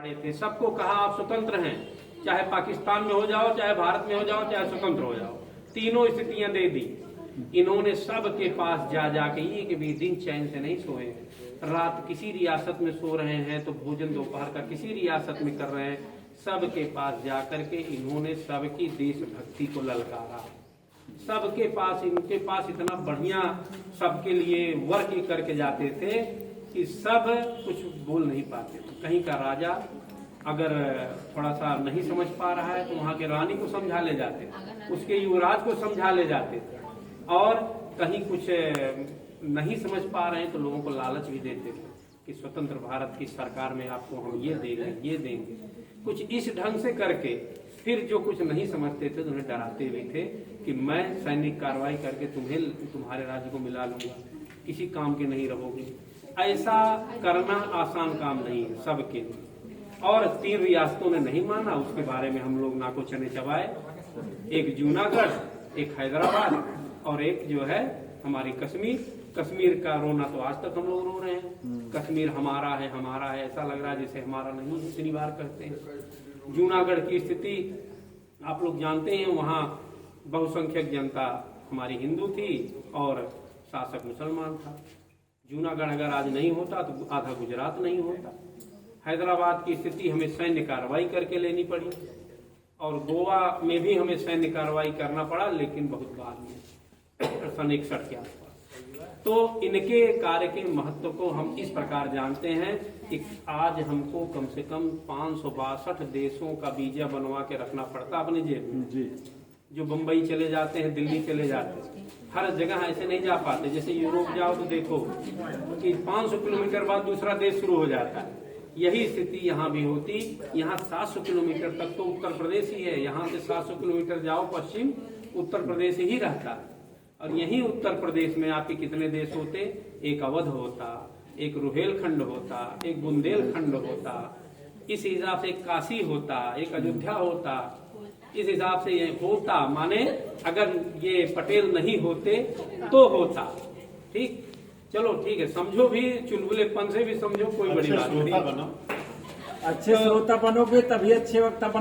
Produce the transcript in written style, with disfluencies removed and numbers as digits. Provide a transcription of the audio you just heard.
थे, सबको कहा आप स्वतंत्र हैं, चाहे पाकिस्तान में हो जाओ, चाहे भारत में हो जाओ, चाहे स्वतंत्र हो जाओ, तीनों स्थितियां दे दी। इन्होंने सबके पास जा जाके एक भी दिन चैन से नहीं सोए। रात किसी रियासत में सो रहे हैं तो भोजन दोपहर का किसी रियासत में कर रहे हैं। सबके पास जा करके इन्होंने सबकी देशभक्ति को ललकारा। सबके पास, इनके पास इतना बढ़िया सबके लिए वर्क करके जाते थे कि सब कुछ बोल नहीं पाते थे। कहीं का राजा अगर थोड़ा सा नहीं समझ पा रहा है तो वहां के रानी को समझा ले जाते थे, उसके युवराज को समझा ले जाते थे, और कहीं कुछ नहीं समझ पा रहे हैं तो लोगों को लालच भी देते थे कि स्वतंत्र भारत की सरकार में आपको हम ये देंगे, ये देंगे। कुछ इस ढंग से करके फिर जो कुछ नहीं समझते थे तो उन्हें डराते भी थे कि मैं सैनिक कार्रवाई करके तुम्हारे राज्य को मिला लूंगा, किसी काम के नहीं रहोगे। ऐसा करना आसान काम नहीं है सबके लिए। और 3 रियासतों ने नहीं माना, उसके बारे में हम लोग नाको चने चबाए। एक जूनागढ़, एक हैदराबाद और एक जो है हमारी कश्मीर। कश्मीर का रोना तो आज तक हम लोग रो रहे हैं। कश्मीर हमारा है, हमारा है, ऐसा लग रहा है जैसे हमारा नहीं है, इतनी बार कहते हैं। जूनागढ़ की स्थिति आप लोग जानते हैं, वहाँ बहुसंख्यक जनता हमारी हिंदू थी और शासक मुसलमान था। जूनागढ़ अगर आज नहीं होता तो आधा गुजरात नहीं होता। हैदराबाद की स्थिति हमें सैन्य कार्रवाई करके लेनी पड़ी, और गोवा में भी हमें सैन्य कार्रवाई करना पड़ा, लेकिन बहुत बाद में, सन 61 के आसपास। तो इनके कार्य के महत्व को हम इस प्रकार जानते हैं कि आज हमको कम से कम 562 देशों का वीजा बनवा के रखना पड़ता अपने जेब में। जो बम्बई चले जाते हैं, दिल्ली चले जाते हैं, हर जगह ऐसे नहीं जा पाते। जैसे यूरोप जाओ तो देखो कि 500 किलोमीटर बाद दूसरा देश शुरू हो जाता है। यही स्थिति यहाँ भी होती। यहाँ 700 किलोमीटर तक तो उत्तर प्रदेश ही है। यहाँ से 700 किलोमीटर जाओ पश्चिम, उत्तर प्रदेश ही रहता है। और यही उत्तर प्रदेश में आपके कितने देश होते? एक अवध होता, एक रुहेलखंड होता, एक बुंदेलखंड होता, इस हिसाब से एक काशी होता, एक अयोध्या होता, इस हिसाब से ये होता। माने अगर ये पटेल नहीं होते तो होता। ठीक, चलो ठीक है, समझो भी, चुलबुलेपन से भी समझो, कोई बड़ी बात नहीं। अच्छे श्रोता बनोगे तभी अच्छे वक्ता बन